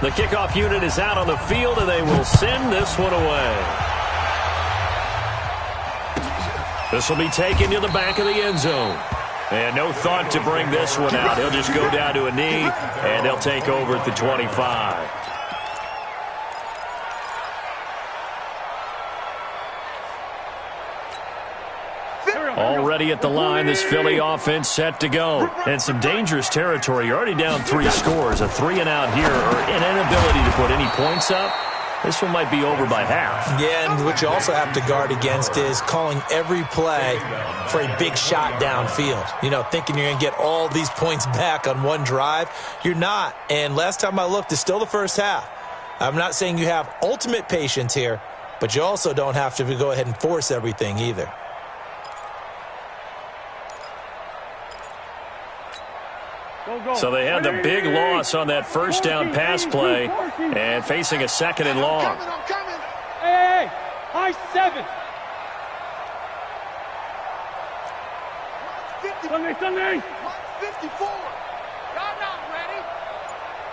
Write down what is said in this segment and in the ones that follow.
The kickoff unit is out on the field, and they will send this one away. This will be taken to the back of the end zone. And no thought to bring this one out. He'll just go down to a knee, and they'll take over at the 25. Already at the line, this Philly offense set to go. And some dangerous territory. You're already down 3 scores. A 3-and-out here, or an inability to put any points up. This one might be over by half. Yeah, and what you also have to guard against is calling every play for a big shot downfield. You know, thinking you're going to get all these points back on one drive. You're not. And last time I looked, it's still the first half. I'm not saying you have ultimate patience here, but you also don't have to go ahead and force everything either. So they had the big loss on that first down pass play and facing a 2nd and long. Hey, high 7. Sunday. 54. Y'all not ready.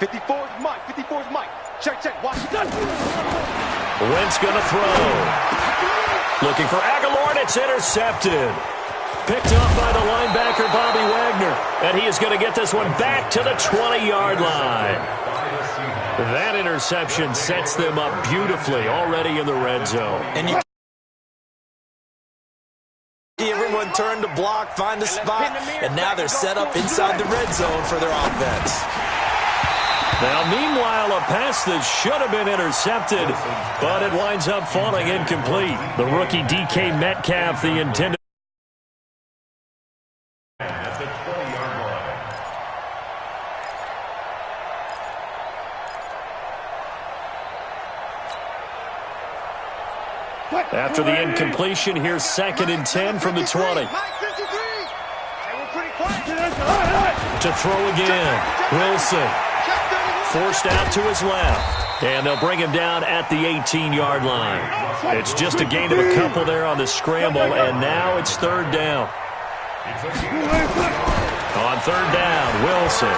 54 is Mike. 54 is Mike. Check. Watch. Wentz going to throw. Looking for Aguilar, and it's intercepted. Picked up by the linebacker, Bobby Wagner. And he is going to get this one back to the 20-yard line. That interception sets them up beautifully already in the red zone. And you see everyone turn to block, find a spot, and now they're set up inside the red zone for their offense. Now, meanwhile, a pass that should have been intercepted, but it winds up falling incomplete. The rookie DK Metcalf, the intended. After the incompletion, here's 2nd and 10 from the 20. To throw again. Wilson. Forced out to his left. And they'll bring him down at the 18-yard line. It's just a gain of a couple there on the scramble, and now it's 3rd down. On 3rd down, Wilson.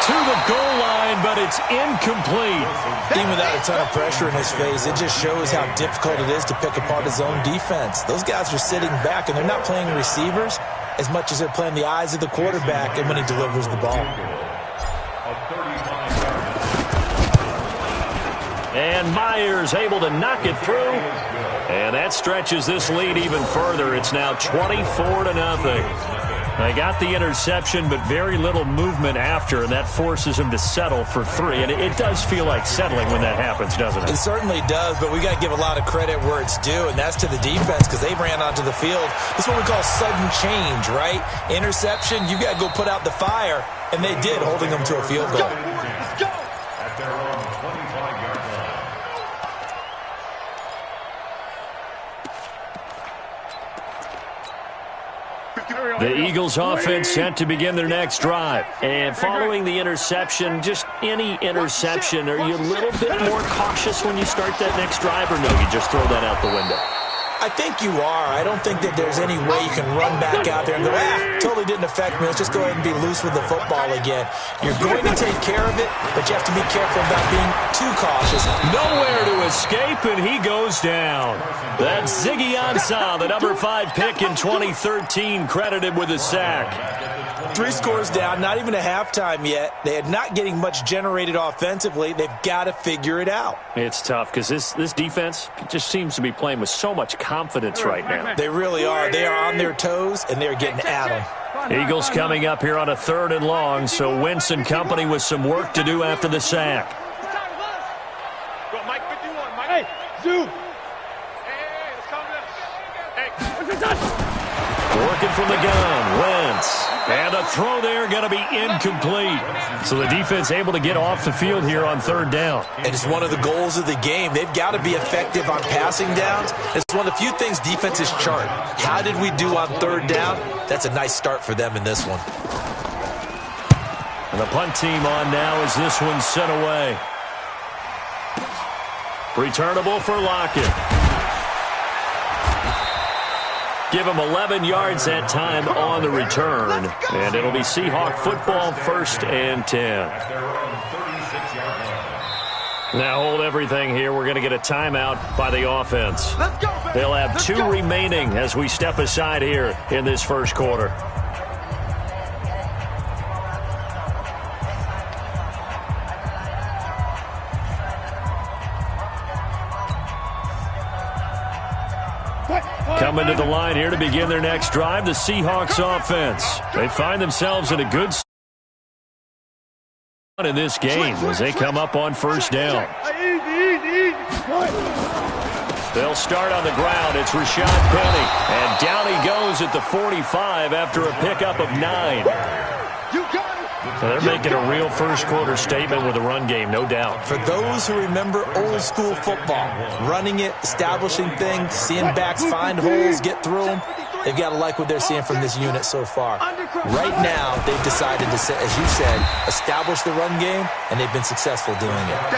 To the goal line, but it's incomplete. Even without a ton of pressure in his face, it just shows how difficult it is to pick apart his own defense. Those guys are sitting back, and they're not playing receivers as much as they're playing the eyes of the quarterback and when he delivers the ball. And Myers able to knock it through. And that stretches this lead even further. It's now 24-0. They got the interception, but very little movement after, and that forces him to settle for 3. And it does feel like settling when that happens, doesn't it? It certainly does, but we got to give a lot of credit where it's due, and that's to the defense because they ran onto the field. This is what we call sudden change, right? Interception, you got to go put out the fire, and they did, holding them to a field goal. Let's go. At their own 25-yard line. The Eagles offense set to begin their next drive. And following the interception, just any interception, are you a little bit more cautious when you start that next drive, or no, you just throw that out the window? I think you are. I don't think that there's any way you can run back out there and go, totally didn't affect me. Let's just go ahead and be loose with the football again. You're going to take care of it, but you have to be careful about being too cautious. Nowhere to escape, and he goes down. That's Ziggy Ansah, the number 5 pick in 2013, credited with a sack. 3 scores down, not even a halftime yet. They are not getting much generated offensively. They've got to figure it out. It's tough because this defense just seems to be playing with so much confidence right now. They really are. They are on their toes, and they're getting at them. Eagles coming up here on a 3rd and long, so Wentz and company with some work to do after the sack. Go, Mike 51, Mike. Hey, zoom. Hey, let's calm down. Hey, What's it done? Working from the gun, Wentz. And a throw there going to be incomplete. So the defense able to get off the field here on 3rd down. And it's one of the goals of the game. They've got to be effective on passing downs. It's one of the few things defenses chart. How did we do on 3rd down? That's a nice start for them in this one. And the punt team on now as this one's sent away. Returnable for Lockett. Give him 11 yards that time on the return. And it'll be Seahawk football, 1st and 10. Now hold everything here. We're going to get a timeout by the offense. They'll have 2 remaining as we step aside here in this first quarter. Coming to the line here to begin their next drive, the Seahawks offense. They find themselves in a good spot in this game as they come up on 1st down. They'll start on the ground. It's Rashad Penny. And down he goes at the 45 after a pickup of 9. So they're making a real first quarter statement with a run game, no doubt. For those who remember old school football, running it, establishing things, seeing backs find holes, get through them, they've got to like what they're seeing from this unit so far. Right now, they've decided to, as you said, establish the run game, and they've been successful doing it.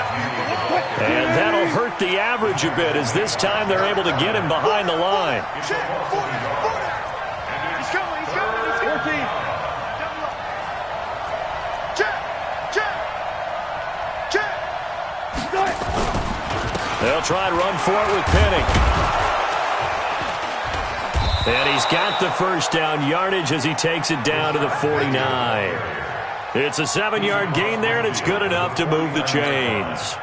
And that'll hurt the average a bit as this time they're able to get him behind the line. They'll try and run for it with Penny. And he's got the first down yardage as he takes it down to the 49. It's a 7-yard gain there, and it's good enough to move the chains.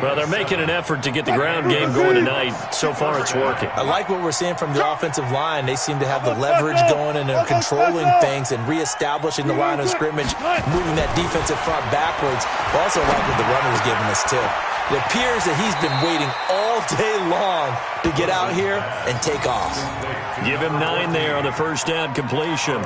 Well, they're making an effort to get the ground game going tonight. So far, it's working. I like what we're seeing from the offensive line. They seem to have the leverage going, and they're controlling things and reestablishing the line of scrimmage, moving that defensive front backwards. I also like what the runner's giving us, too. It appears that he's been waiting all day long to get out here and take off. Give him 9 there on the first down completion.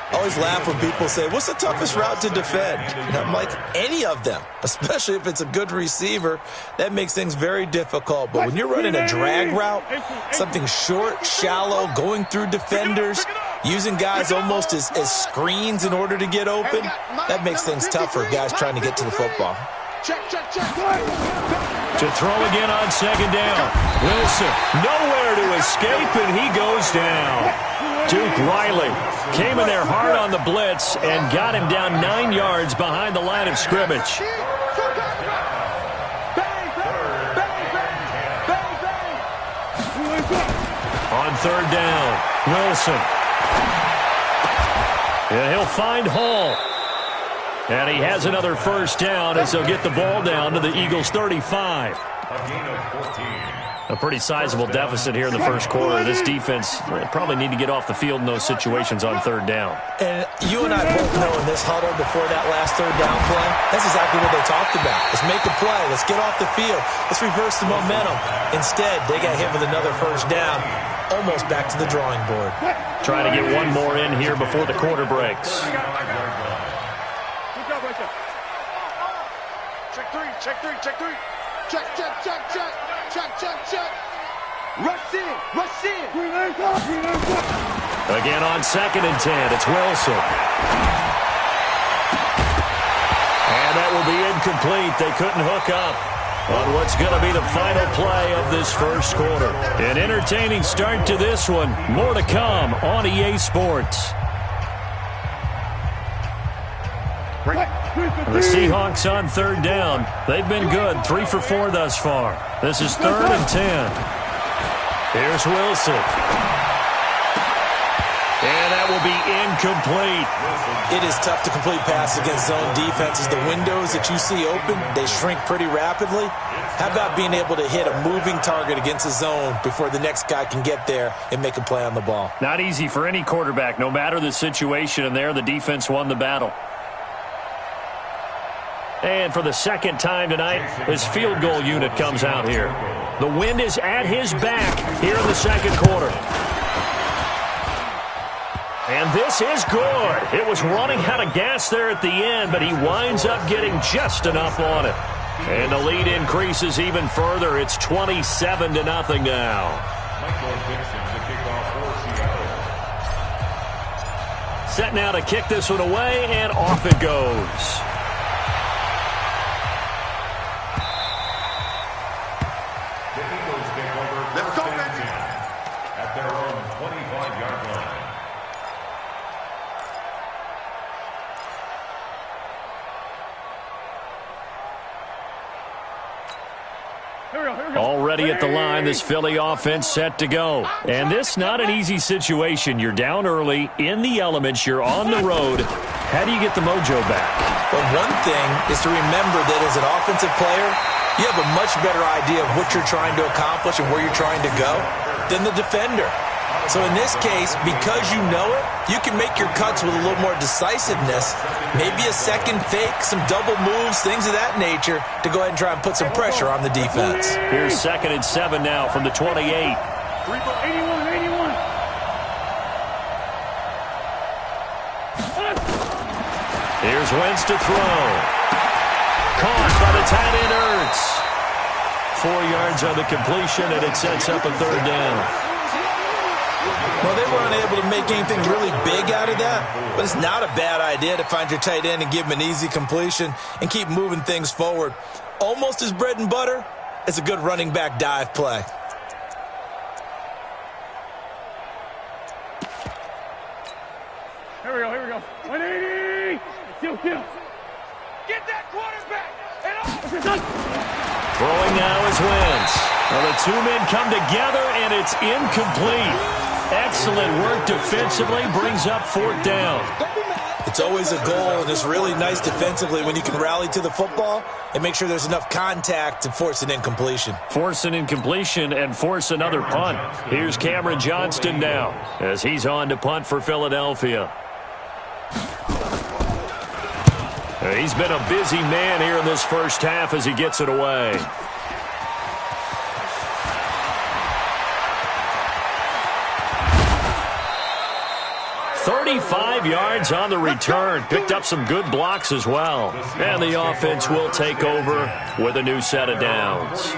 I always laugh when people say, what's the toughest route to defend? And I'm like, any of them, especially if it's a good receiver. That makes things very difficult. But when you're running a drag route, something short, shallow, going through defenders, using guys almost as screens in order to get open, that makes things tough for guys trying to get to the football. To throw again on 2nd down. Wilson, nowhere to escape, and he goes down. Duke Riley came in there hard on the blitz and got him down 9 yards behind the line of scrimmage. On 3rd down, Wilson. And he'll find Hall. And he has another first down as they'll get the ball down to the Eagles' 35. A pretty sizable deficit here in the first quarter. This defense probably need to get off the field in those situations on 3rd down. And you and I both know in this huddle before that last 3rd down play, that's exactly what they talked about. Let's make a play. Let's get off the field. Let's reverse the momentum. Instead, they got hit with another first down, almost back to the drawing board. Trying to get one more in here before the quarter breaks. Check three. Check. Rush in. Again on 2nd and 10, it's Wilson. And that will be incomplete. They couldn't hook up on what's going to be the final play of this first quarter. An entertaining start to this one. More to come on EA Sports. The Seahawks on 3rd down. They've been good, 3 for 4 thus far. This is 3rd and 10. Here's Wilson. And that will be incomplete. It is tough to complete passes against zone defenses. The windows that you see open, they shrink pretty rapidly. How about being able to hit a moving target against a zone before the next guy can get there and make a play on the ball? Not easy for any quarterback, no matter the situation, and there the defense won the battle. And for the second time tonight, his field goal unit comes out here. The wind is at his back here in the second quarter. And this is good. It was running out of gas there at the end, but he winds up getting just enough on it. And the lead increases even further. It's 27-0 now. Set now to kick this one away, and off it goes. ready at the line. This Philly offense set to go. And this not an easy situation. You're down early, in the elements, you're on the road. How do you get the mojo back? Well, one thing is to remember that as an offensive player, you have a much better idea of what you're trying to accomplish and where you're trying to go than the defender. So in this case, because you know it, you can make your cuts with a little more decisiveness, maybe a second fake, some double moves, things of that nature, to go ahead and try and put some pressure on the defense. Here's 2nd and 7 now from the 28. 81. Here's Wentz to throw. Caught by the tight end Ertz. 4 yards on the completion, and it sets up a 3rd down. Well, they were unable to make anything really big out of that, but it's not a bad idea to find your tight end and give him an easy completion and keep moving things forward. Almost as bread and butter as a good running back dive play. Here we go. 180. Kill. Get that quarterback. And Throwing now is Wentz. Well, the two men come together, and it's incomplete. Excellent work defensively, brings up 4th down. It's always a goal, and it's really nice defensively when you can rally to the football and make sure there's enough contact to force an incompletion. Force an incompletion and force another punt. Here's Cameron Johnston now as he's on to punt for Philadelphia. He's been a busy man here in this first half as he gets it away. $35 yards on the return. Picked up some good blocks as well. And the offense will take over with a new set of downs.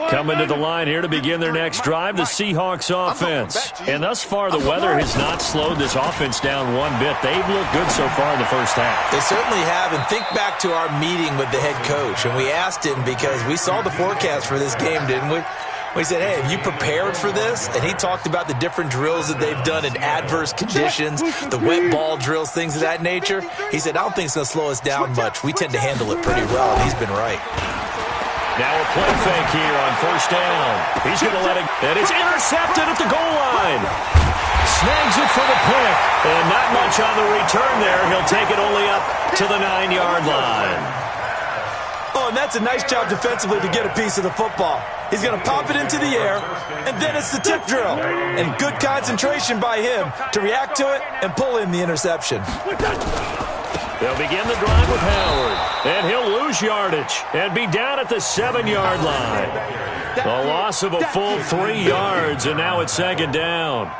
Coming to the line here to begin their next drive, the Seahawks offense. And thus far, the weather has not slowed this offense down one bit. They've looked good so far in the first half. They certainly have. And think back to our meeting with the head coach. And we asked him because we saw the forecast for this game, didn't we? We said, hey, have you prepared for this? And he talked about the different drills that they've done in adverse conditions, the wet ball drills, things of that nature. He said, I don't think it's going to slow us down much. We tend to handle it pretty well, and he's been right. Now a play fake here on 1st down. He's going to let it, and it's intercepted at the goal line. Snags it for the pick, and not much on the return there. He'll take it only up to the 9-yard line. Oh, and that's a nice job defensively to get a piece of the football. He's going to pop it into the air, and then it's the tip drill. And good concentration by him to react to it and pull in the interception. They'll begin the drive with Howard, and he'll lose yardage and be down at the 7-yard line. The loss of a full 3 yards, and now it's 2nd down.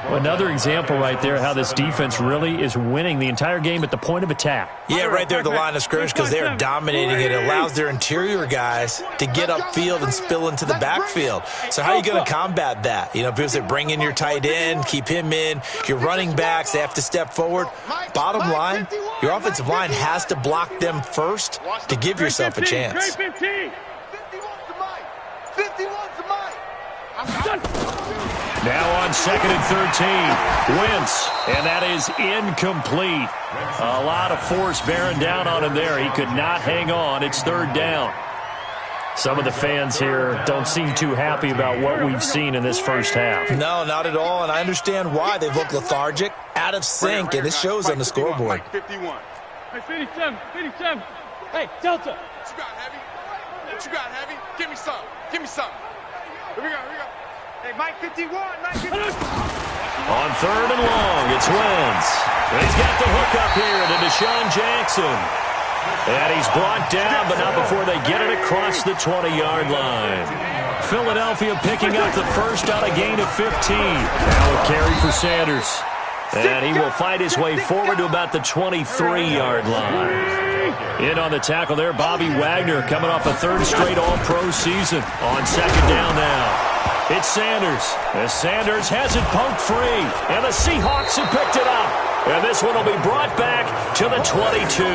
Another example right there how this defense really is winning the entire game at the point of attack. Yeah, right there at the line of scrimmage because they are dominating it. It allows their interior guys to get upfield and spill into the backfield. So how are you going to combat that? You know, people say bring in your tight end, keep him in. Your running backs, they have to step forward. Bottom line, your offensive line has to block them first to give yourself a chance. 51's to Mike. Now on 2nd and 13, Wentz, and that is incomplete. A lot of force bearing down on him there. He could not hang on. It's 3rd down. Some of the fans here don't seem too happy about what we've seen in this first half. No, not at all, and I understand why. They look lethargic, out of sync, and it shows on the scoreboard. 51. Hey, 57. Hey, Delta. What you got, Heavy? What you got, Heavy? Give me some. Here we go. Hey, Mike 51. On 3rd and long, it's Wentz. He's got the hook up here to Deshaun Jackson. And he's brought down, but not before they get it across the 20-yard line. Philadelphia picking up the first on a gain of 15. Now a carry for Sanders. And he will fight his way forward to about the 23-yard line. In on the tackle there, Bobby Wagner coming off a 3rd straight All-Pro season. On 2nd down now. It's Sanders. As Sanders has it poked free. And the Seahawks have picked it up. And this one will be brought back to the 22.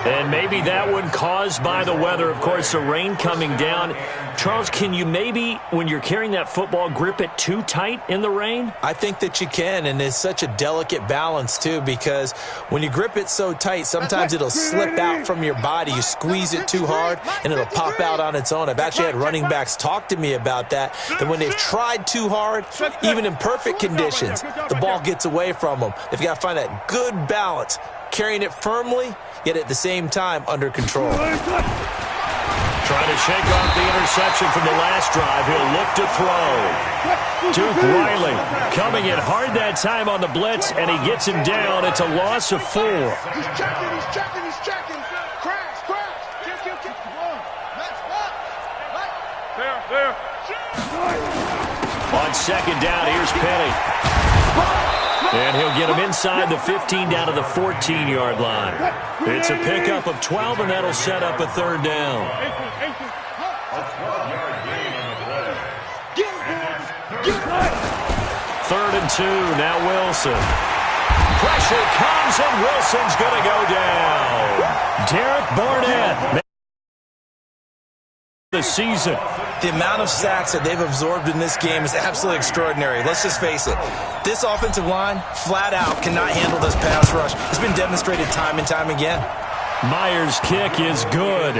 And maybe that one caused by the weather. Of course, the rain coming down. Charles, can you maybe, when you're carrying that football, grip it too tight in the rain? I think that you can, and it's such a delicate balance, too, because when you grip it so tight, sometimes it'll slip out from your body. You squeeze it too hard, and it'll pop out on its own. I've actually had running backs talk to me about that when they've tried too hard, even in perfect conditions, the ball gets away from them. They've got to find that good balance, carrying it firmly, yet at the same time under control. Trying to shake off the interception from the last drive. He'll look to throw. Duke Riley coming in hard that time on the blitz, and he gets him down. It's a loss of 4. He's checking. Crash. There. On second down, here's Penny. And he'll get him inside the 15 down to the 14-yard line. It's a pickup of 12, and that'll set up a third down. Third and 2, now Wilson. Pressure comes, and Wilson's going to go down. Derek Barnett. The season. The amount of sacks that they've absorbed in this game is absolutely extraordinary. Let's just face it. This offensive line, flat out, cannot handle this pass rush. It's been demonstrated time and time again. Myers' kick is good.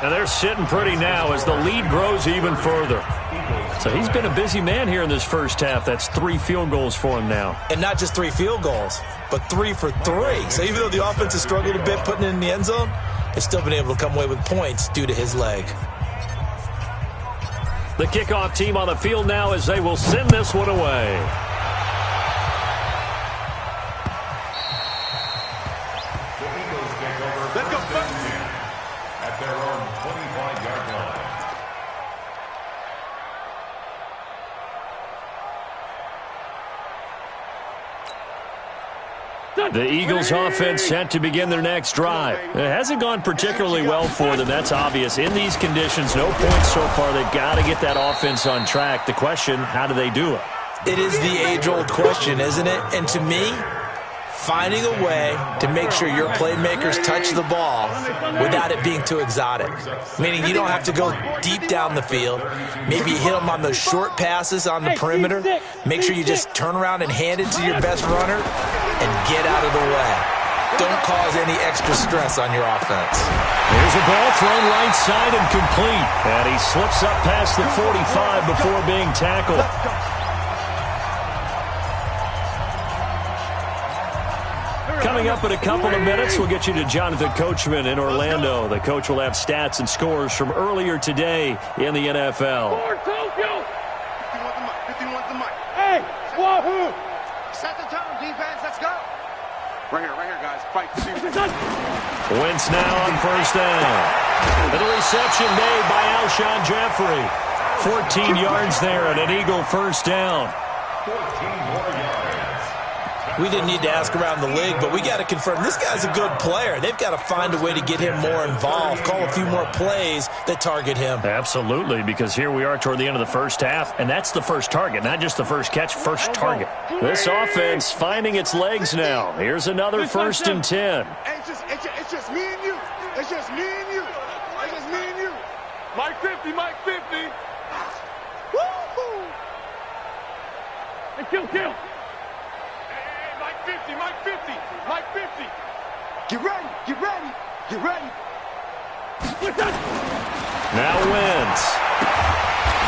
And they're sitting pretty now as the lead grows even further. So he's been a busy man here in this first half. That's 3 field goals for him now. And not just 3 field goals, but 3 for 3. So even though the offense has struggled a bit putting it in the end zone, they've still been able to come away with points due to his leg. The kickoff team on the field now as they will send this one away. Let's go. At their own 25-yard line. The Eagles offense set to begin their next drive. It hasn't gone particularly well for them. That's obvious. In these conditions, no points so far. They've got to get that offense on track. The question, how do they do it? It is the age-old question, isn't it? And to me, finding a way to make sure your playmakers touch the ball without it being too exotic. Meaning you don't have to go deep down the field. Maybe you hit them on those short passes on the perimeter. Make sure you just turn around and hand it to your best runner and get out of the way. Don't cause any extra stress on your offense. Here's a ball thrown right side and complete. And he slips up past the 45 before being tackled. Coming up in a couple of minutes, we'll get you to Jonathan Coachman in Orlando. The coach will have stats and scores from earlier today in the NFL. 51's the mic. Hey, wahoo! Set the tone, defense. Let's go. Right here, guys. Fight. Wentz now on first down. And a reception made by Alshon Jeffrey. 14 yards there and an Eagle first down. 14 more yards. We didn't need to ask around the league, but we got to confirm this guy's a good player. They've got to find a way to get him more involved, call a few more plays that target him. Absolutely, because here we are toward the end of the first half, and that's the first target, not just the first catch, first target. This offense finding its legs now. Here's another 1st and 10. It's just me and you. It's just me and you. It's just me and you. Mike 50. Woo-hoo. Hey, kill. Hey, Mike 50. Get ready. Now Wentz.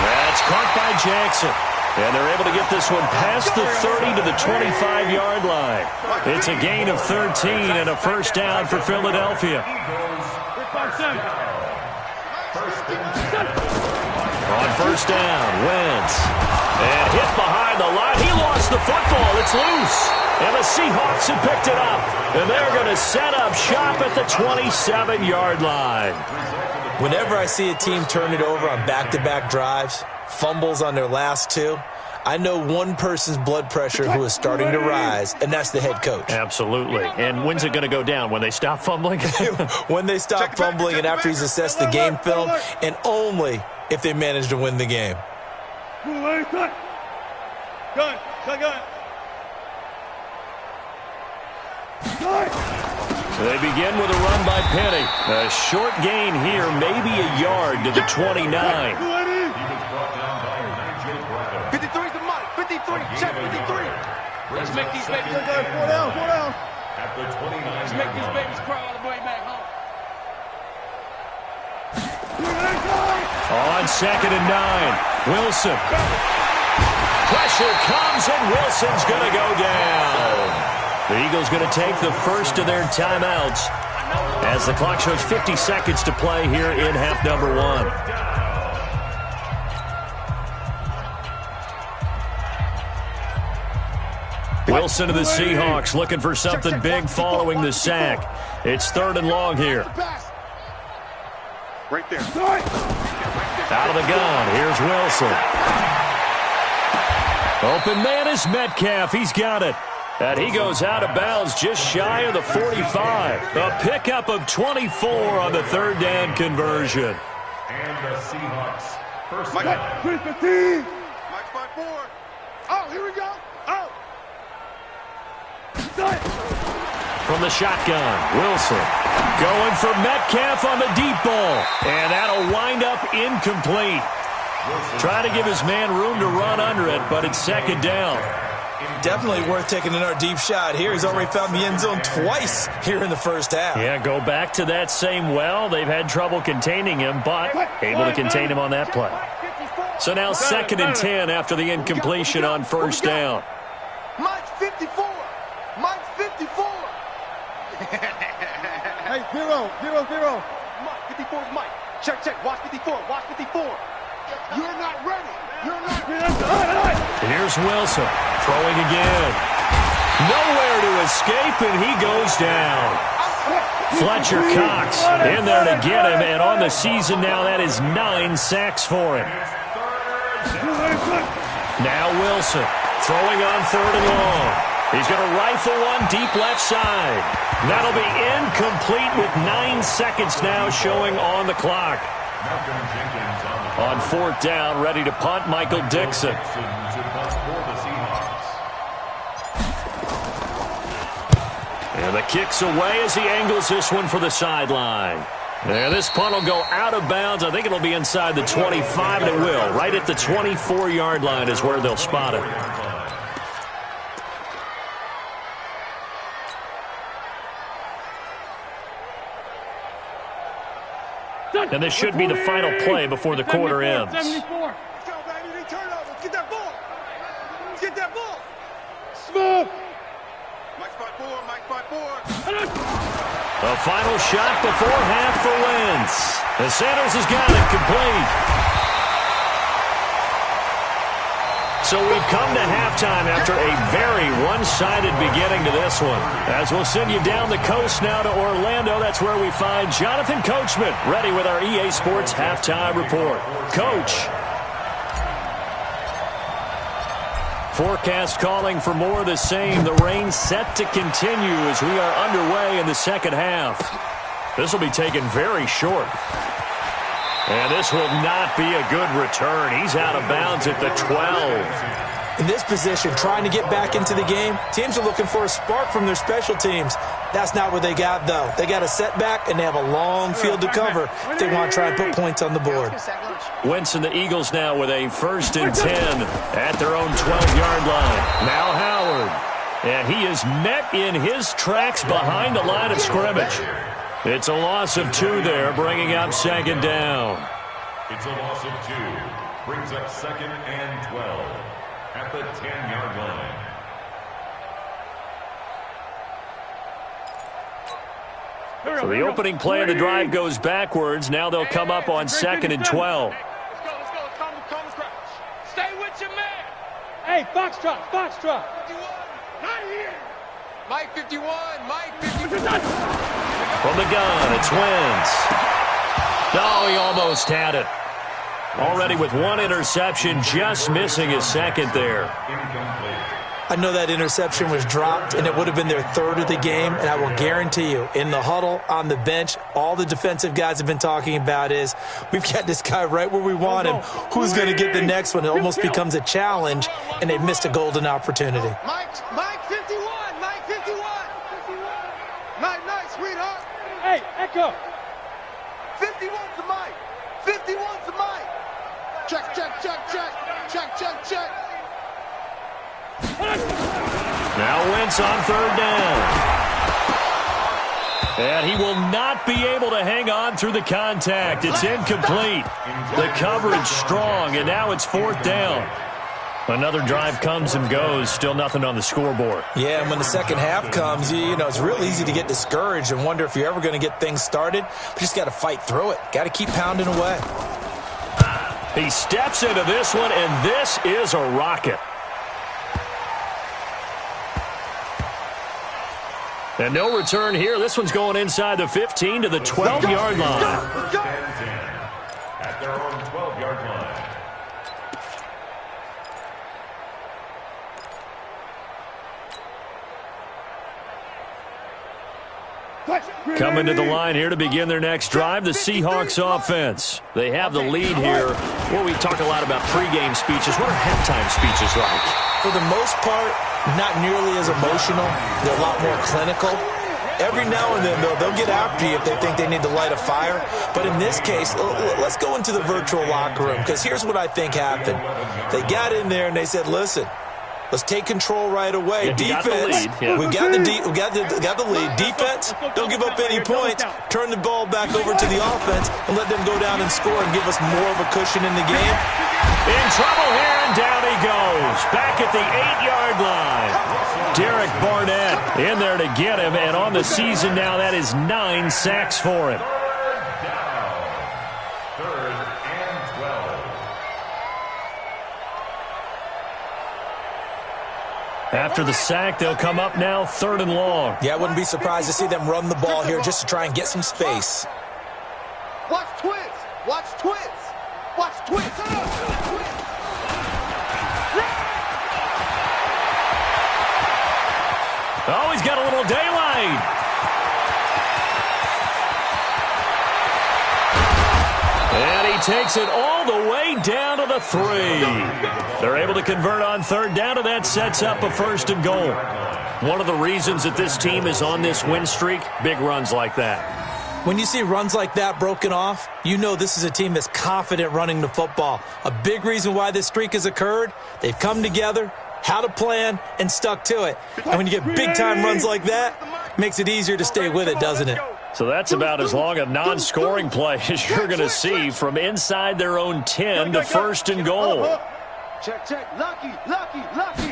That's caught by Jackson. And they're able to get this one past the 30 to the 25-yard line. It's a gain of 13 and a first down for Philadelphia. On first down, Wentz. And hit behind the line. He lost the football. It's loose. And the Seahawks have picked it up. And they're going to set up shop at the 27-yard line. Whenever I see a team turn it over on back-to-back drives, fumbles on their last 2, I know one person's blood pressure who is starting to rise, and that's the head coach. Absolutely. And when's it going to go down? When they stop fumbling? When they stop fumbling and after he's assessed the game film, and only if they manage to win the game. Gun. They begin with a run by Penny. A short gain here, maybe a yard to the 29. He was brought down by Nigel Braddock. 53 is the money. 53. Check 53. Let's make these babies. 4 down, 4 down. At the 29. Let's make these babies cry all the way back home. On 2nd and 9, Wilson. Pressure comes, and Wilson's going to go down. The Eagles going to take the first of their timeouts as the clock shows 50 seconds to play here in half number 1. Wilson to the Seahawks looking for something big following the sack. It's 3rd and long here. Right there. Out of the gun, here's Wilson. Open man is Metcalf. He's got it. And he goes out of bounds just shy of the 45. A pickup of 24 on the 3rd down conversion. And the Seahawks first Mike, down. 15. Mike's by 4. Oh, here we go. Oh. From the shotgun, Wilson going for Metcalf on the deep ball. And that'll wind up incomplete. Trying to give his man room to run under it, but it's 2nd down. Definitely worth taking another deep shot here. He's already found the end zone twice here in the first half. Yeah, go back to that same well. They've had trouble containing him, but able to contain him on that play. So now 2nd and 10 after the incompletion on 1st down. Mike's 54. Mike's 54. Hey, 0, 0, 0. Mike, 54 is Mike. Check, check. Watch 54. Watch 54. You're not ready. You're not ready. Here's Wilson throwing again. Nowhere to escape, and he goes down. Fletcher Cox in there to get him, and on the season now, that is 9 sacks for him. Now Wilson throwing on 3rd and long. He's going to rifle one deep left side. That'll be incomplete with 9 seconds now showing on the clock. Malcolm Jenkins On 4th down, ready to punt, Michael Dixon. to punt for the Seahawks. And the kick's away as he angles this one for the sideline. And this punt will go out of bounds. I think it'll be inside the 25, and it will. Right at the 24-yard line is where they'll spot it. And this should be the final play before the quarter ends. 74. Let's go, baby. Turnover. Get that ball. Get that ball. Smoke. Mike's by 4. Mike's by 4. A final shot before half for Wentz. The Sanders has got it complete. So we've come to halftime after a very one-sided beginning to this one. As we'll send you down the coast now to Orlando, that's where we find Jonathan Coachman, ready with our EA Sports Halftime Report. Coach. Forecast calling for more of the same. The rain set to continue as we are underway in the second half. This will be taken very short. And this will not be a good return. He's out of bounds at the 12. In this position, trying to get back into the game, teams are looking for a spark from their special teams. That's not what they got, though. They got a setback, and they have a long field to cover if they want to try and put points on the board. Wentz and the Eagles now with a 1st and 10 at their own 12-yard line. Now Howard. And he is met in his tracks behind the line of scrimmage. It's a loss of 2 there, bringing up 2nd down. It's a loss of 2. Brings up 2nd and 12 at the 10-yard line. So the opening play of the drive goes backwards. Now they'll come up on 2nd and 12. Let's go, let's go. Calm crouch. Stay with your man. Hey, Foxtrot, Foxtrot. 51. Not here. Mike 51. Mike 51. From the gun, it's Wentz. Oh, he almost had it. Already with 1 interception, just missing his 2nd there. Incomplete. I know that interception was dropped, and it would have been their 3rd of the game, and I will guarantee you, in the huddle, on the bench, all the defensive guys have been talking about is, we've got this guy right where we want him. Who's going to get the next one? It almost becomes a challenge, and they've missed a golden opportunity. Mike 51. Mike 51. Nice, sweetheart. Back up. 51's the mic. 51's the mic. Check, check, check, check. Check, check, check. Now Wentz on third down. And he will not be able to hang on through the contact. It's incomplete. The coverage strong, and now it's fourth down. Another drive comes and goes, still nothing on the scoreboard. Yeah, and when the second half comes, you know, it's real easy to get discouraged and wonder if you're ever going to get things started. But you just got to fight through it. Got to keep pounding away. He steps into this one, and this is a rocket. And no return here. This one's going inside the 15 to the 12-yard line. At their own 12-yard line. Coming to the line here to begin their next drive, the Seahawks offense. They have the lead here. Well, we talk a lot about pregame speeches. What are halftime speeches like? For the most part, not nearly as emotional. They're a lot more clinical. Every now and then, though, they'll get after you if they think they need to light a fire. But in this case, let's go into the virtual locker room, because here's what I think happened. They got in there and they said, listen, let's take control right away. Yeah, Defense, we got the lead. Defense, don't give up any points. Turn the ball back over to the offense and let them go down and score and give us more of a cushion in the game. In trouble here, and down he goes. Back at the 8-yard line. Derek Barnett in there to get him, and on the season now, that is 9 sacks for him. Third and 12. After the sack, they'll come up now, third and long. Yeah, I wouldn't be surprised to see them run the ball here just to try and get some space. Watch twins. Watch twins. Watch twins. Oh, he's got a little daylight. And he takes it all the way down to the 3. They're able to convert on third down, and that sets up a first and goal. One of the reasons that this team is on this win streak, big runs like that. When you see runs like that broken off, you know this is a team that's confident running the football. A big reason why this streak has occurred, they've come together, had a plan, and stuck to it. And when you get big-time runs like that, it makes it easier to stay with it, doesn't it? So that's about as long a non-scoring play as you're going to see from inside their own 10 to first and goal. Check, check. Lucky, lucky, lucky.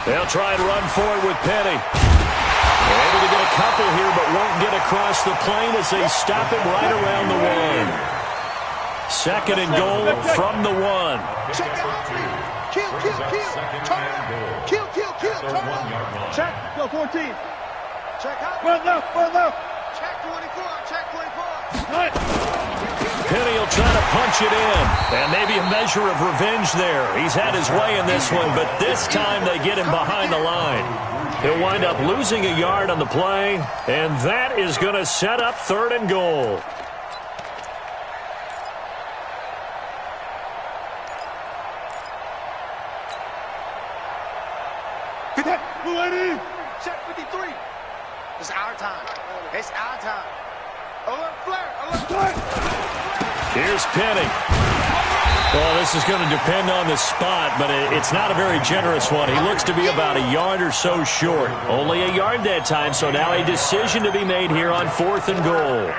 They'll try and run for it with Penny. They're able to get a couple here, but won't get across the plane as they stop him right around the 1. Second and goal from the 1. Check out. Kill, kill, kill. Turn around. Kill, kill, kill. Turn around. Check. Go 14. Check out. Run left. Run left. Check 24. Check 24. Right. Penny will try to punch it in. And maybe a measure of revenge there. He's had his way in this one, but this time they get him behind the line. He'll wind up losing a yard on the play, and that is going to set up third and goal. Check 53. It's our time. It's our time. Alert flare. Alert flare. Here's Penny. Well, this is going to depend on the spot, but it's not a very generous one. He looks to be about a yard or so short. Only a yard that time, so now a decision to be made here on fourth and goal.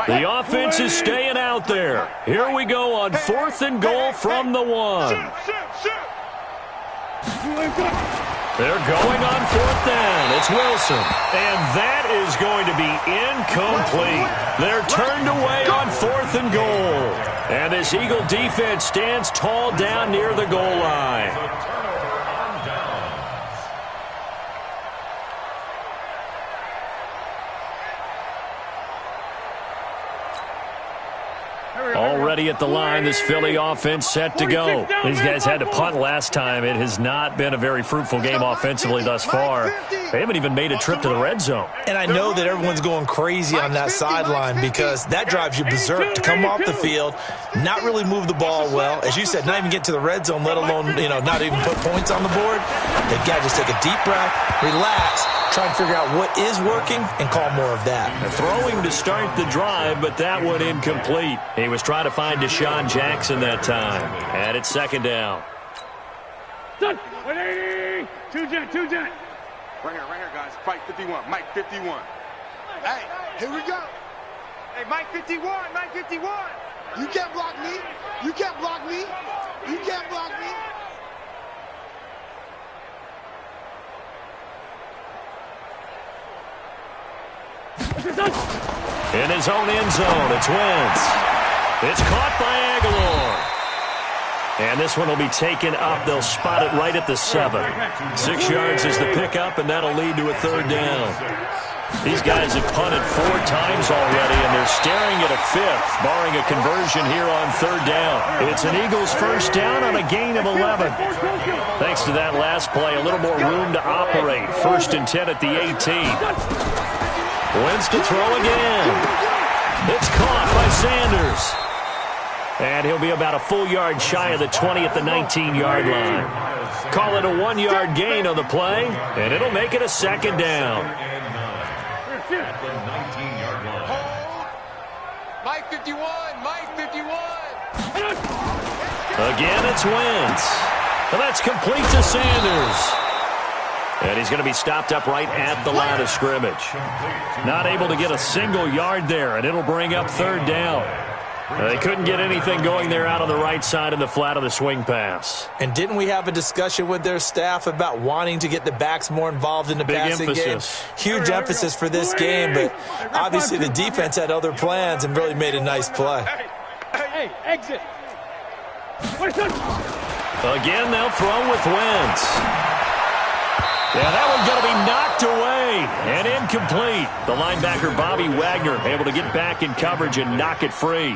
The offense is staying out there. Here we go on fourth and goal from the 1. They're going on fourth down. It's Wilson. And that is going to be incomplete. They're turned away on fourth and goal. And this Eagle defense stands tall down near the goal line. ready at the line. This Philly offense set to go. These guys had to punt last time. It has not been a very fruitful game offensively thus far. They haven't even made a trip to the red zone. And I know that everyone's going crazy on that sideline because that drives you berserk to come off the field, not really move the ball well. As you said, not even get to the red zone, let alone, not even put points on the board. They've got to just take a deep breath, relax, try and figure out what is working and call more of that. Throwing to start the drive, but that one incomplete. He was trying to find Deshaun Jackson that time. And it's second down. 180. Two jet. Right here, guys. Fight 51. Mike 51. Hey, here we go. Hey, Mike 51. You can't block me. You can't block me. In his own end zone, it's Wentz. It's caught by Aguilar. And this one will be taken up. They'll spot it right at the 7. 6 yards is the pickup, and that'll lead to a third down. These guys have punted 4 times already, and they're staring at a 5th, barring a conversion here on third down. It's an Eagles first down on a gain of 11. Thanks to that last play, a little more room to operate. 1st and 10 at the 18. Wentz to throw again. It's caught by Sanders. And he'll be about a full yard shy of the 20 at the 19-yard line. Call it a 1-yard gain on the play, and it'll make it a second down. At the 19-yard line. Mike 51. Again, it's Wentz. And that's complete to Sanders. And he's going to be stopped up right at the line of scrimmage. Not able to get a single yard there, and it'll bring up third down. They couldn't get anything going there out on the right side of the flat of the swing pass. And didn't we have a discussion with their staff about wanting to get the backs more involved in the passing game? Huge emphasis for this game, but obviously the defense had other plans and really made a nice play. Hey, exit. Again, they'll throw with Wentz. Yeah, that one's going to be knocked away and incomplete. The linebacker, Bobby Wagner, able to get back in coverage and knock it free.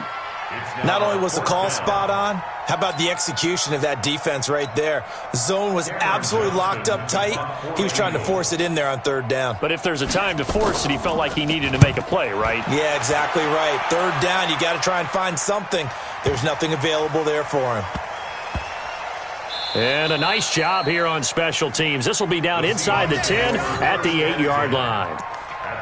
Not only was the call spot on, how about the execution of that defense right there? Zone was absolutely locked up tight. He was trying to force it in there on third down. But if there's a time to force it, he felt like he needed to make a play, right? Yeah, exactly right. Third down, you got to try and find something. There's nothing available there for him. And a nice job here on special teams. This will be down inside the 10 at the 8-yard line.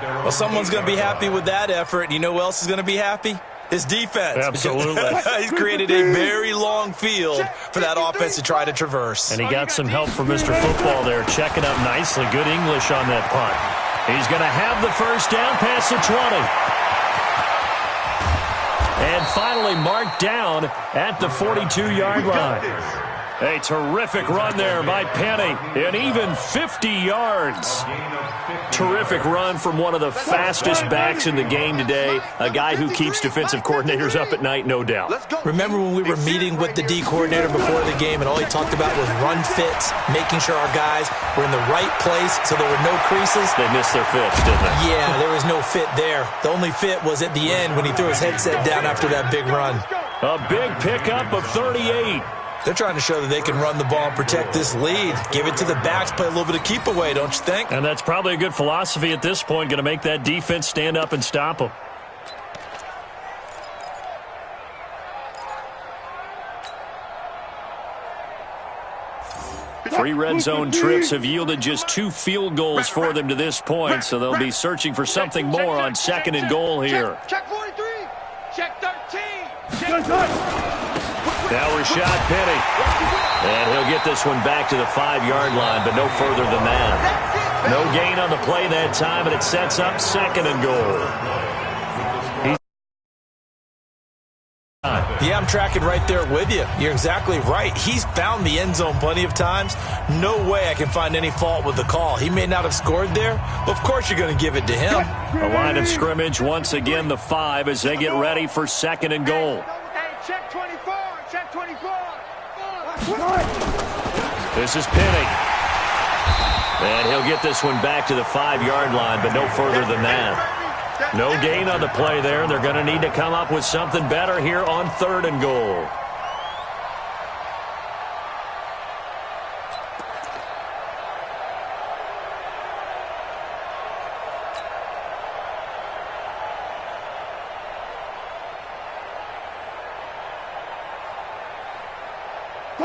Well, someone's going to be happy with that effort. You know who else is going to be happy? His defense. Absolutely. He's created a very long field for that offense to try to traverse. And he got some help from Mr. Football there, checking up nicely. Good English on that punt. He's going to have the first down past the 20. And finally marked down at the 42-yard line. A terrific run there by Penny, and even 50 yards. Terrific run from one of the fastest backs in the game today, a guy who keeps defensive coordinators up at night, no doubt. Remember when we were meeting with the D coordinator before the game, and all he talked about was run fits, making sure our guys were in the right place so there were no creases? They missed their fits, didn't they? Yeah, there was no fit there. The only fit was at the end when he threw his headset down after that big run. A big pickup of 38. They're trying to show that they can run the ball and protect this lead. Give it to the backs, play a little bit of keep away, don't you think? And that's probably a good philosophy at this point, going to make that defense stand up and stop them. Three red zone trips have yielded just 2 field goals for them to this point, so they'll be searching for something more on second and goal here. Check 43. Check 13. Now Rashad Penny. And he'll get this one back to the 5-yard line, but no further than that. No gain on the play that time, and it sets up second and goal. Yeah, I'm tracking right there with you. You're exactly right. He's found the end zone plenty of times. No way I can find any fault with the call. He may not have scored there, but of course you're going to give it to him. The line of scrimmage, once again, the 5 as they get ready for second and goal. Hey, check 24. Check 24. This is Penny. And he'll get this one back to the 5-yard line, but no further than that. No gain on the play there. They're going to need to come up with something better here on 3rd and goal.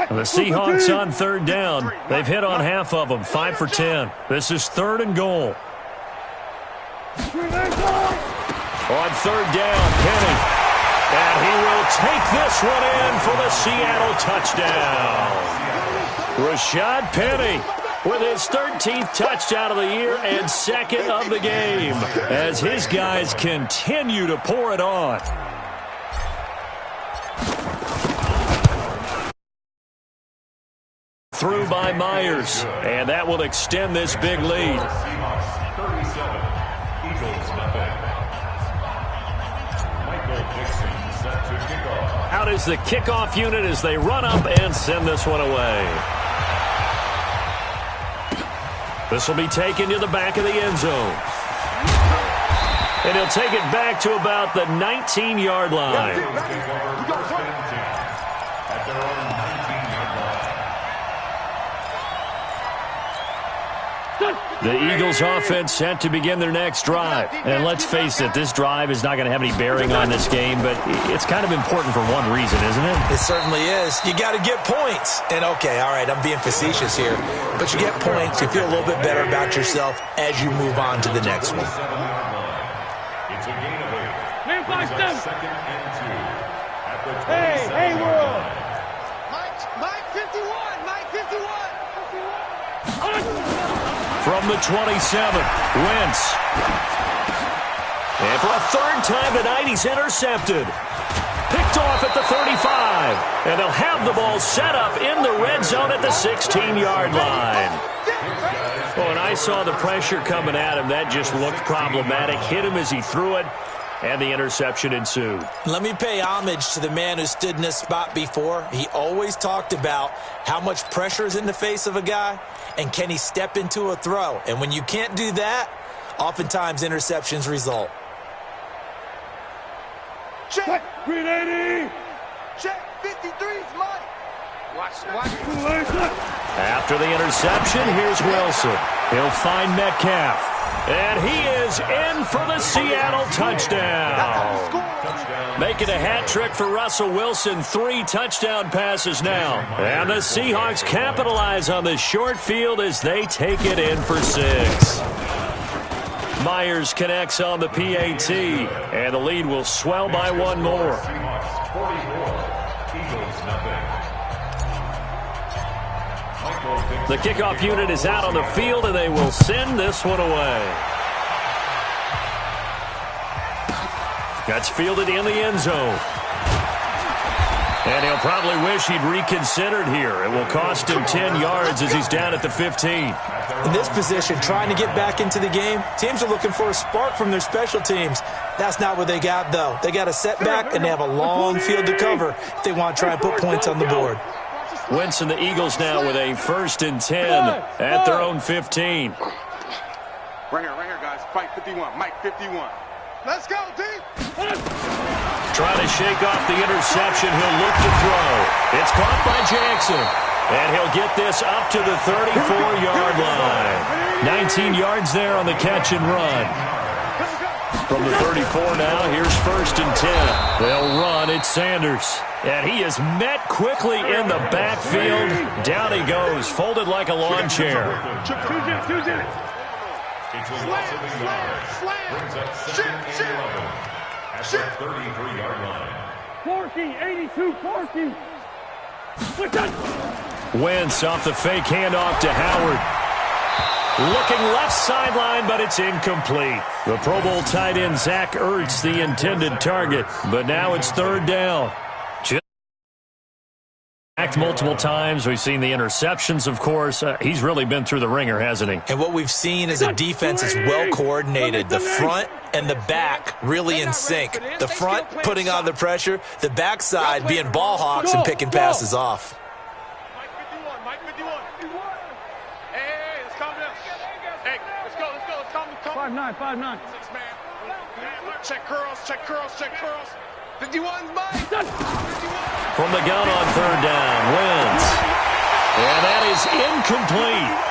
The Seahawks on 3rd down. They've hit on half of them, 5 for 10. This is 3rd and goal. On 3rd down, Penny. And he will take this one in for the Seattle touchdown. Rashad Penny with his 13th touchdown of the year and 2nd of the game as his guys continue to pour it on. Through by Myers, and that will extend this big lead. Out is the kickoff unit as they run up and send this one away. This will be taken to the back of the end zone. And he'll take it back to about the 19-yard line. The Eagles offense set to begin their next drive. And let's face it, this drive is not going to have any bearing on this game, but it's kind of important for one reason, isn't it? It certainly is. You got to get points. And okay, all right, I'm being facetious here, but you get points, you feel a little bit better about yourself as you move on to the next one. It's a gain of 8. Brings up 2nd and 2 at the 27. Hey, world. Mike 51, Mike 51. From the 27, Wentz. And for a 3rd time tonight, he's intercepted. Picked off at the 35. And they'll have the ball set up in the red zone at the 16-yard line. Oh, and I saw the pressure coming at him. That just looked problematic. Hit him as he threw it, and the interception ensued. Let me pay homage to the man who stood in this spot before. He always talked about how much pressure is in the face of a guy, and can he step into a throw? And when you can't do that, oftentimes interceptions result. Check. 380. Check. 53's Mike. Watch. After the interception, here's Wilson. He'll find Metcalf. And he is in for the Seattle touchdown. Making a hat trick for Russell Wilson. 3 touchdown passes now. And the Seahawks capitalize on the short field as they take it in for 6. Myers connects on the PAT. And the lead will swell by 1 more. Seahawks 44, Eagles nothing. The kickoff unit is out on the field, and they will send this one away. That's fielded in the end zone. And he'll probably wish he'd reconsidered here. It will cost him 10 yards as he's down at the 15. In this position, trying to get back into the game, teams are looking for a spark from their special teams. That's not what they got, though. They got a setback, and they have a long field to cover if they want to try and put points on the board. Wentz and the Eagles now with a 1st and 10 at their own 15. Right here, guys. Fight 51. Mike 51. Let's go, D. Trying to shake off the interception. He'll look to throw. It's caught by Jackson. And he'll get this up to the 34-yard line. 19 yards there on the catch and run. From the 34 now, here's 1st and 10. They'll run. It's Sanders. And he is met quickly in the backfield. Down he goes, folded like a lawn chair. It's a loss of a yard. Brings up 2nd and 11 at the 33-yard line. Forky, 82, Forky. Wentz off the fake handoff to Howard. Looking left sideline, but it's incomplete. The Pro Bowl tight end Zach Ertz, the intended target. But now it's 3rd down. Multiple times. We've seen the interceptions, of course. He's really been through the ringer, hasn't he? And what we've seen is a defense is well coordinated. The front and the back really in sync. The front putting on the pressure, the backside being ball hawks and picking passes off. Mike 51. Hey, let's calm down. Hey, let's go. Let's calm down. 5'9", 5'9". 6 man. Check curls, check curls, check curls. 51's Mike. 51. From the gun on third down, Wentz. And that is incomplete.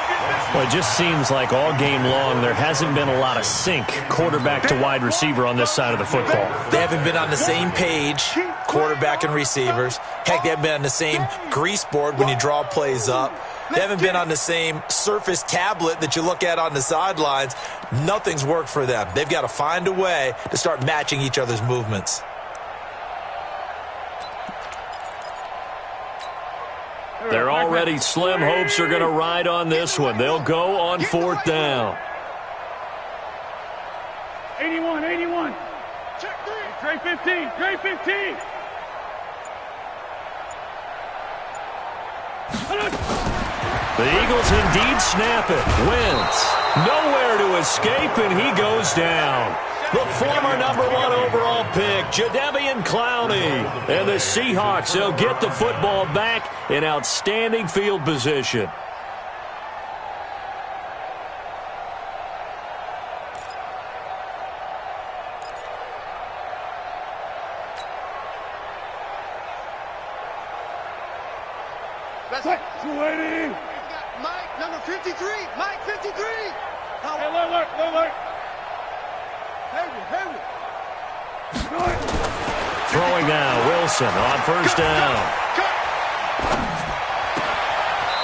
Well, it just seems like all game long there hasn't been a lot of sync quarterback to wide receiver on this side of the football. They haven't been on the same page, quarterback and receivers. Heck, they haven't been on the same grease board when you draw plays up. They haven't been on the same Surface tablet that you look at on the sidelines. Nothing's worked for them. They've got to find a way to start matching each other's movements. Their already slim hopes are going to ride on this one. They'll go on fourth down. 81, 81. Check 3. Trey 15, Trey 15. The Eagles indeed snap it. Wentz nowhere to escape, and he goes down. The former #1 overall pick, Jadeveon Clowney. And the Seahawks, they'll get the football back in outstanding field position. That's What? 280. Mike, number 53. Mike, 53. Hey, alert. Haywood. Throwing now, Wilson on first down.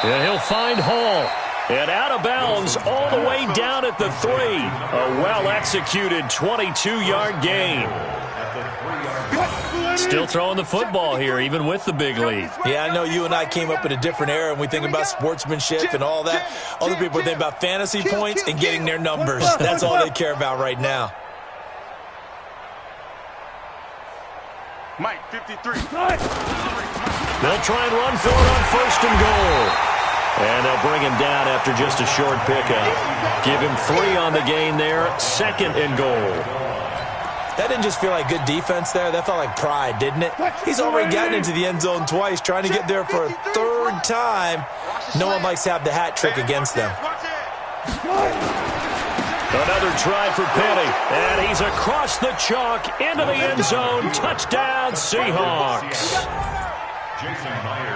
And he'll find Hall. And out of bounds all the way down at the 3. A well-executed 22-yard gain. Still throwing the football here, even with the big lead. Yeah, I know you and I came up in a different era, and we think about sportsmanship and all that. Other people think about fantasy points and getting their numbers. That's all they care about right now. Mike, 53. They'll try and run for it on first and goal. And they'll bring him down after just a short pickup. Give him 3 on the gain there, second and goal. That didn't just feel like good defense there. That felt like pride, didn't it? He's already gotten into the end zone twice, trying to get there for a third time. No one likes to have the hat trick against them. Another try for Penny, and he's across the chalk into the end zone. Touchdown, Seahawks.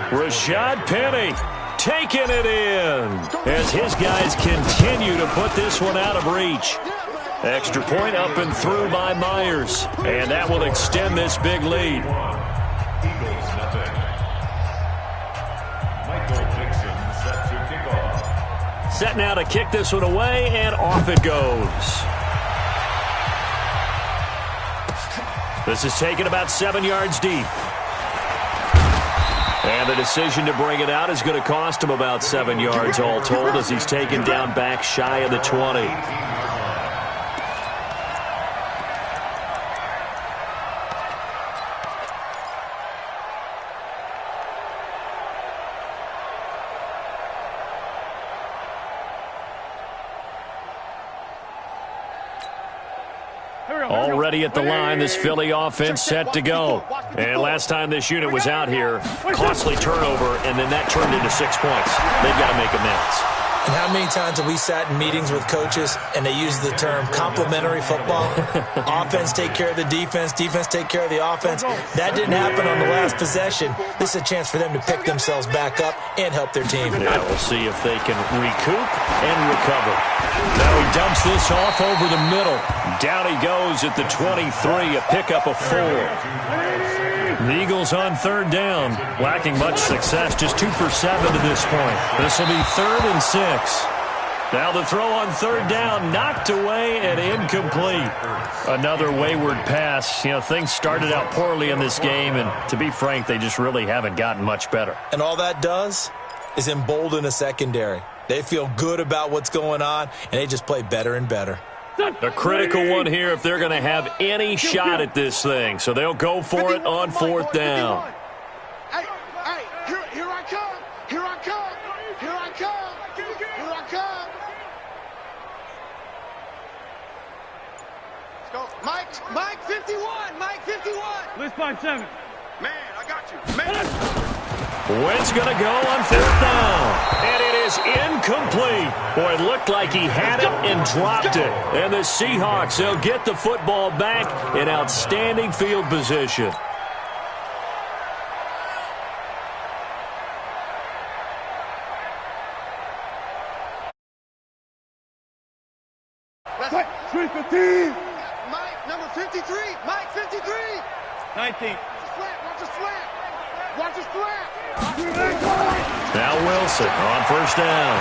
Rashad Penny taking it in as his guys continue to put this one out of reach. Extra point up and through by Myers, and that will extend this big lead. Eagles nothing. Michael Dixon set to kick off. Set now to kick this one away, and off it goes. This is taken about 7 yards deep. And the decision to bring it out is going to cost him about 7 yards all told as he's taken down back shy of the 20. Already at the line, this Philly offense set to go. And last time this unit was out here, costly turnover, and then that turned into 6 points. They've got to make amends. And how many times have we sat in meetings with coaches and they use the term complementary football? Offense take care of the defense, defense take care of the offense. That didn't happen on the last possession. This is a chance for them to pick themselves back up and help their team. Yeah, we'll see if they can recoup and recover. Now he dumps this off over the middle. Down he goes at the 23, a pickup of 4. The Eagles on third down, lacking much success, just 2 for 7 to this point. This will be 3rd and 6. Now the throw on third down, knocked away and incomplete. Another wayward pass. You know, things started out poorly in this game, and to be frank, they just really haven't gotten much better. And all that does is embolden a secondary. They feel good about what's going on, and they just play better and better. A critical one here if they're going to have any shot at this thing. So they'll go for it on fourth down. Hey, here I come. Here I come. Here I come. Here I come. Let's go. Mike 51. Mike 51. List 5-7. Man, I got you. Man. Wentz going to go on fourth down. And it is incomplete. Boy, it looked like he had it and dropped it. And the Seahawks, they'll get the football back in outstanding field position. Mike, 315. Mike, number 53. Mike, 53. 19. Watch the slant. Watch the slant. Now Wilson on first down.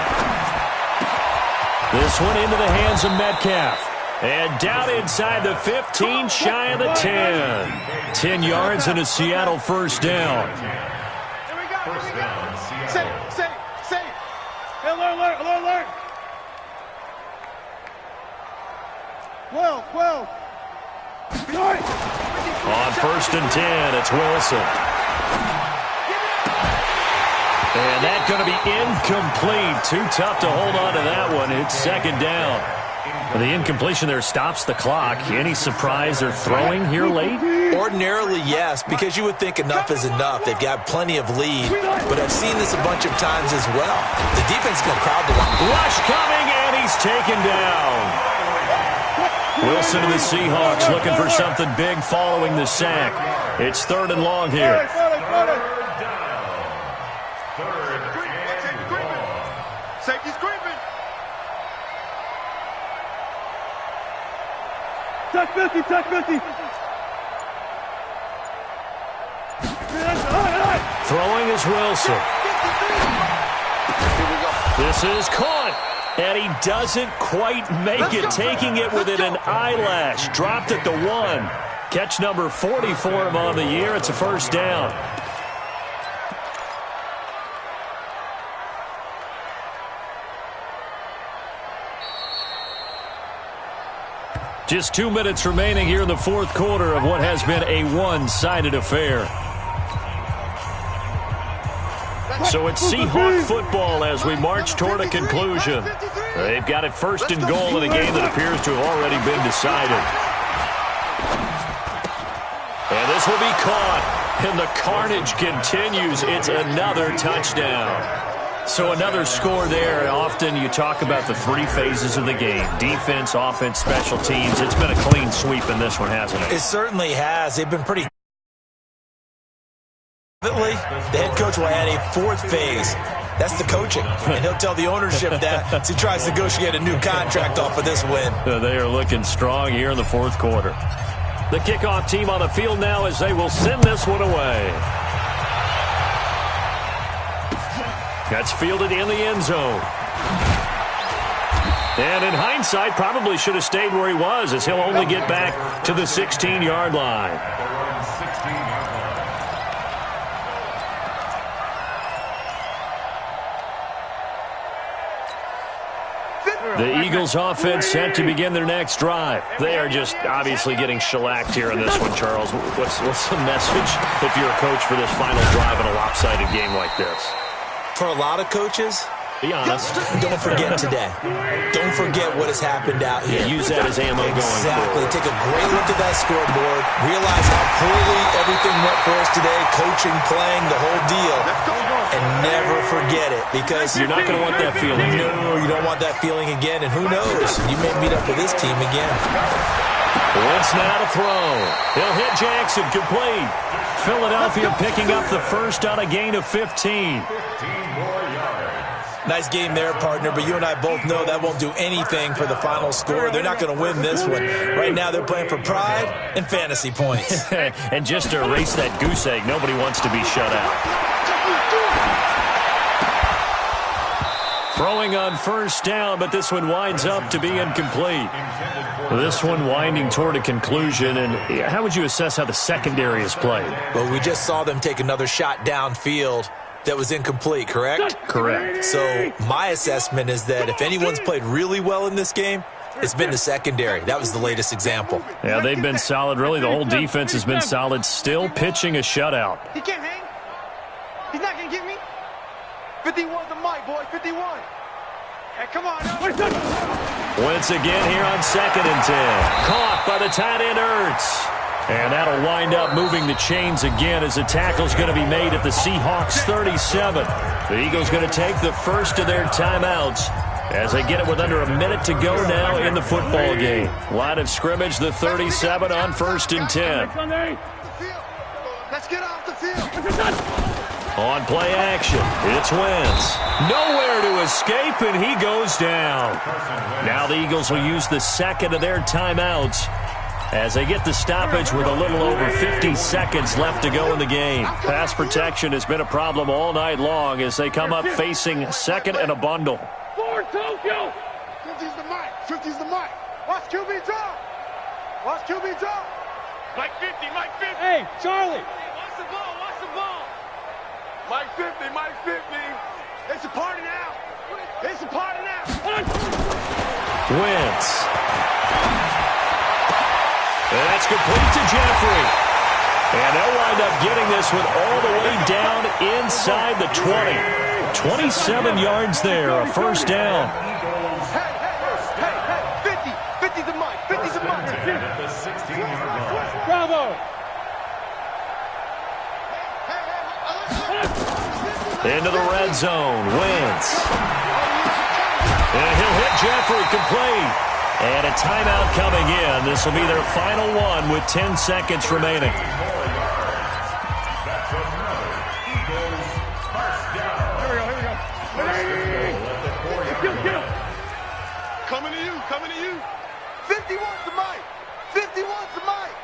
This one into the hands of Metcalf. And down inside the 15, shy of the 10. 10 yards and a Seattle first down. Here we go. First down, Seattle. Safe. Hey, alert. 12. On first and 10, it's Wilson. And that's going to be incomplete. Too tough to hold on to that one. It's second down. The incompletion there stops the clock. Any surprise they're throwing here late? Ordinarily, yes, because you would think enough is enough. They've got plenty of lead, but I've seen this a bunch of times as well. The defense is going to crowd the line. Rush coming, and he's taken down. Wilson and the Seahawks looking for something big following the sack. It's third and long here. Safety's creeping. Check 50. Throwing is Wilson. This is caught. And he doesn't quite make it, taking it within an eyelash. Dropped at the 1. Catch number 40 for him on the year. It's a first down. Just 2 minutes remaining here in the fourth quarter of what has been a one-sided affair. So it's Seahawk football as we march toward a conclusion. They've got it first and goal in a game that appears to have already been decided. And this will be caught. And the carnage continues. It's another touchdown. So another score there. Often you talk about the three phases of the game. Defense, offense, special teams. It's been a clean sweep in this one, hasn't it? It certainly has. They've been pretty... The head coach will add a fourth phase. That's the coaching. And he'll tell the ownership that as he tries to negotiate a new contract off of this win. They are looking strong here in the fourth quarter. The kickoff team on the field now as they will send this one away. That's fielded in the end zone. And in hindsight, probably should have stayed where he was as he'll only get back to the 16-yard line. The Eagles offense set to begin their next drive. They are just obviously getting shellacked here in this one, Charles. What's the message if you're a coach for this final drive in a lopsided game like this? For a lot of coaches, be honest. Don't forget today. Don't forget what has happened out here. Use that as ammo going Exactly. forward. Take a great look at that scoreboard. Realize how poorly everything went for us today. Coaching, playing, the whole deal. And never forget it, because you're not going to want that feeling. No, you don't want that feeling again. And who knows? You may meet up with this team again. Wentz now to throw. He'll hit Jackson, complete. Philadelphia picking up the first on a gain of 15. Nice game there, partner, but you and I both know that won't do anything for the final score. They're not going to win this one. Right now, they're playing for pride and fantasy points. And just to erase that goose egg, nobody wants to be shut out. Throwing on first down, but this one winds up to be incomplete. This one winding toward a conclusion, and how would you assess how the secondary is played? Well, we just saw them take another shot downfield that was incomplete, correct? Correct. So my assessment is that if anyone's played really well in this game, it's been the secondary. That was the latest example. Yeah, they've been solid. Really, the whole defense has been solid. Still pitching a shutout. He can't hang. He's not going to get me. 51's the mic, boy. 51. Hey, come on. Once again here on 2nd and 10. Caught by the tight end, Ertz. And that'll wind up moving the chains again as the tackle's going to be made at the Seahawks 37. The Eagles going to take the first of their timeouts as they get it with under a minute to go now in the football game. Line of scrimmage, the 37 on 1st and 10. Let's get off the field. On play action, it's Wentz. Nowhere to escape, and he goes down. Now the Eagles will use the second of their timeouts as they get the stoppage with a little over 50 seconds left to go in the game. Pass protection has been a problem all night long as they come up facing second and a bundle. Forward, Tokyo. 50's the mic. 50's the mic. Watch QB draw. Watch QB draw. Mike 50, Mike 50. Hey, Charlie. Watch the ball, watch the ball. Mike 50, Mike 50. It's a party now. It's a party now. Wentz. That's complete to Jeffrey. And they'll wind up getting this one all the way down inside the 20. 27 yards there, a first down. Hey, 50. 50's the mic. 50's the mic. At the 16-yard line. Bravo. Into the red zone, Wentz. And he'll hit Jeffrey complete. And a timeout coming in. This will be their final one with 10 seconds remaining. That's another Eagles first down. Here we go. Coming to you. 50 wants the mic. 50 wants the mic.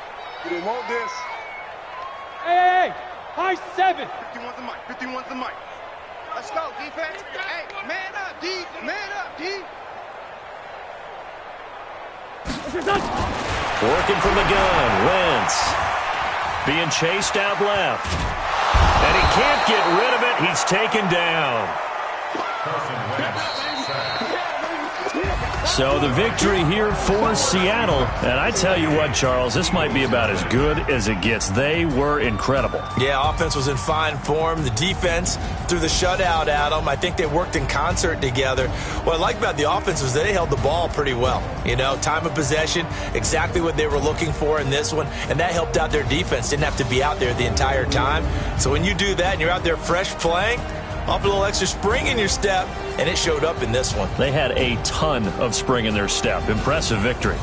We didn't want this. Hey. High 7. 50 wants the mic. 50 wants the mic. Let's go, defense. Hey, man up, D. Man up, D. Working from the gun, Wentz. Being chased out left. And he can't get rid of it. He's taken down. So the victory here for Seattle. And I tell you what, Charles, this might be about as good as it gets. They were incredible. Yeah, offense was in fine form. The defense threw the shutout at them. I think they worked in concert together. What I like about the offense was they held the ball pretty well. You know, time of possession, exactly what they were looking for in this one. And that helped out their defense. Didn't have to be out there the entire time. So when you do that and you're out there fresh playing, off a little extra spring in your step, and it showed up in this one. They had a ton of spring in their step. Impressive victory.